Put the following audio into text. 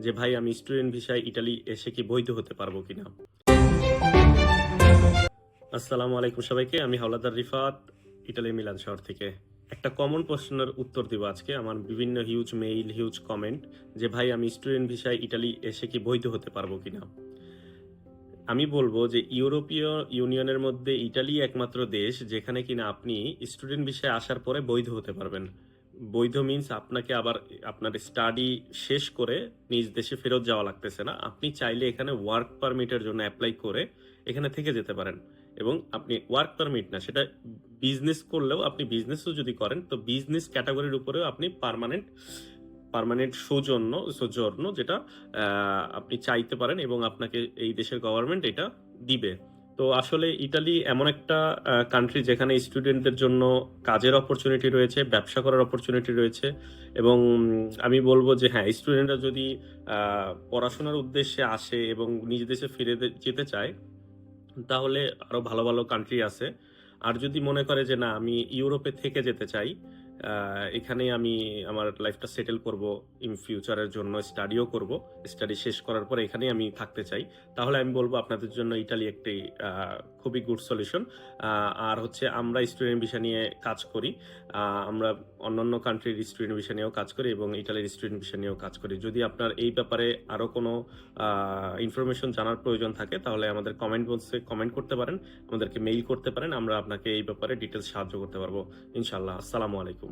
যে ভাই আমি স্টুডেন্ট ভিসায় ইটালি এসে কি বৈধ হতে পারবো কিনা। আসসালামু আলাইকুম সবাইকে, আমি হাওলাদার রিফাত, ইটালির মিলান শহর থেকে। একটা কমন প্রশ্নের উত্তর দিব আজকে। আমার বিভিন্ন হিউজ মেইল, হিউজ কমেন্ট যে ভাই আমি স্টুডেন্ট ভিসায় ইটালি এসে কি বৈধ হতে পারবো কিনা। আমি বলবো যে ইউরোপীয় ইউনিয়নের মধ্যে ইটালি একমাত্র দেশ যেখানে কিনা আপনি স্টুডেন্ট ভিসায় আসার পরে বৈধ হতে পারবেন। বৈধ মিন্স আপনাকে আবার আপনার স্টাডি শেষ করে নিজ দেশে ফেরত যাওয়া লাগতেছে না। আপনি চাইলে এখানে ওয়ার্ক পারমিটের জন্য অ্যাপ্লাই করে এখানে থেকে যেতে পারেন। এবং আপনি ওয়ার্ক পারমিট না, সেটা বিজনেস করলেও, আপনি বিজনেসও যদি করেন তো বিজনেস ক্যাটাগরির উপরেও আপনি পার্মানেন্ট পার্মানেন্ট সৌজন্য যেটা আপনি চাইতে পারেন এবং আপনাকে এই দেশের গভর্নমেন্ট এটা দিবে। তো আসলে ইটালি এমন একটা কান্ট্রি যেখানে স্টুডেন্টদের জন্য কাজের অপরচুনিটি রয়েছে, ব্যবসা করার অপরচুনিটি রয়েছে। এবং আমি বলবো যে হ্যাঁ, স্টুডেন্টরা যদি পড়াশোনার উদ্দেশ্যে আসে এবং নিজ দেশে ফিরে যেতে চায় তাহলে আরো ভালো ভালো কান্ট্রি আছে। আর যদি মনে করে যে না আমি ইউরোপে থেকে যেতে চাই, এখানে আমি আমার লাইফটা সেটেল করব, ইন ফিউচারের জন্য স্টাডিও করব, স্টাডি শেষ করার পরে এখানেই আমি থাকতে চাই, তাহলে আমি বলবো আপনাদের জন্য ইটালি একটি খুবই গুড সলিউশন। আর হচ্ছে আমরা স্টুডেন্ট ভিসা নিয়ে কাজ করি। আমরা অন্যান্য কান্ট্রির স্টুডেন্ট ভিসা নিয়েও কাজ করি এবং ইটালির স্টুডেন্ট ভিসা নিয়েও কাজ করি। যদি আপনার এই ব্যাপারে আরো কোনো ইনফরমেশন জানার প্রয়োজন থাকে তাহলে আমাদের কমেন্ট বক্সে কমেন্ট করতে পারেন, আমাদেরকে মেইল করতে পারেন, আমরা আপনাকে এই ব্যাপারে ডিটেলস সাহায্য করতে পারবো ইনশাল্লাহ। আসসালামু আলাইকুম।